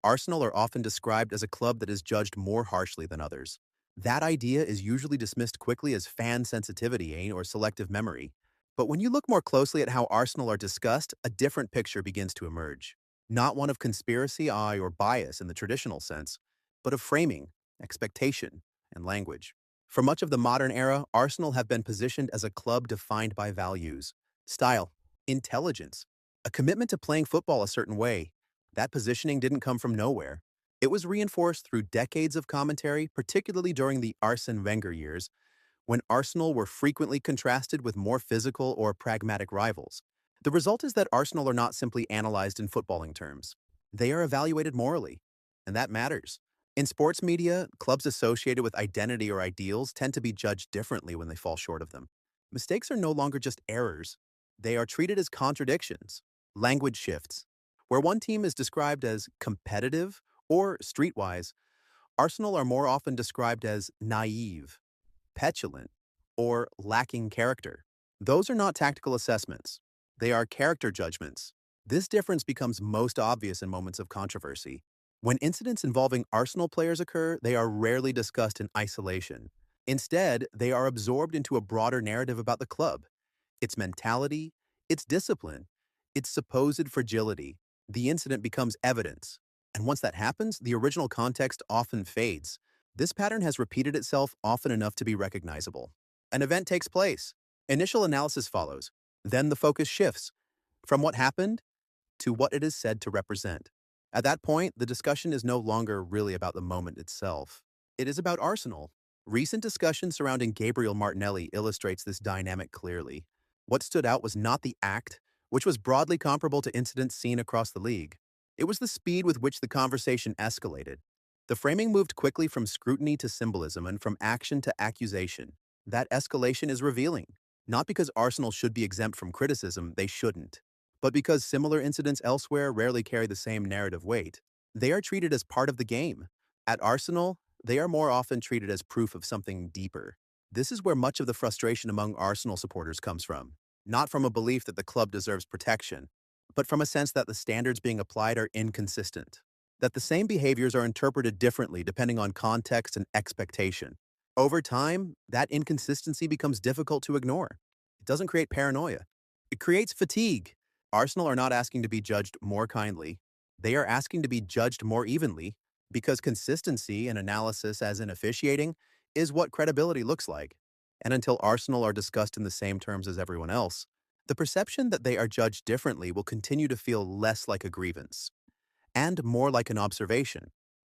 Arsenal are often described as a club that is judged more harshly than others. That idea is usually dismissed quickly as fan sensitivity or selective memory. But when you look more closely at how Arsenal are discussed, a different picture begins to emerge. Not one of conspiracy, or bias in the traditional sense, but of framing, expectation, and language. For much of the modern era, Arsenal have been positioned as a club defined by values, style, intelligence, a commitment to playing football a certain way. That positioning didn't come from nowhere. It was reinforced through decades of commentary, particularly during the Arsene Wenger years, when Arsenal were frequently contrasted with more physical or pragmatic rivals. The result is that Arsenal are not simply analyzed in footballing terms. They are evaluated morally, and that matters. In sports media, clubs associated with identity or ideals tend to be judged differently when they fall short of them. Mistakes are no longer just errors. They are treated as contradictions, language shifts. Where one team is described as competitive or streetwise, Arsenal are more often described as naive, petulant, or lacking character. Those are not tactical assessments. They are character judgments. This difference becomes most obvious in moments of controversy. When incidents involving Arsenal players occur, they are rarely discussed in isolation. Instead, they are absorbed into a broader narrative about the club, its mentality, its discipline, its supposed fragility. The incident becomes evidence. And once that happens, the original context often fades. This pattern has repeated itself often enough to be recognizable. An event takes place. Initial analysis follows. Then the focus shifts from what happened to what it is said to represent. At that point, the discussion is no longer really about the moment itself. It is about Arsenal. Recent discussion surrounding Gabriel Martinelli illustrates this dynamic clearly. What stood out was not the act, which was broadly comparable to incidents seen across the league. It was the speed with which the conversation escalated. The framing moved quickly from scrutiny to symbolism and from action to accusation. That escalation is revealing. Not because Arsenal should be exempt from criticism, they shouldn't, but because similar incidents elsewhere rarely carry the same narrative weight. They are treated as part of the game. At Arsenal, they are more often treated as proof of something deeper. This is where much of the frustration among Arsenal supporters comes from. Not from a belief that the club deserves protection, but from a sense that the standards being applied are inconsistent, that the same behaviors are interpreted differently depending on context and expectation. Over time, that inconsistency becomes difficult to ignore. It doesn't create paranoia. It creates fatigue. Arsenal are not asking to be judged more kindly. They are asking to be judged more evenly because consistency in analysis, as in officiating, is what credibility looks like. And until Arsenal are discussed in the same terms as everyone else, the perception that they are judged differently will continue to feel less like a grievance and more like an observation.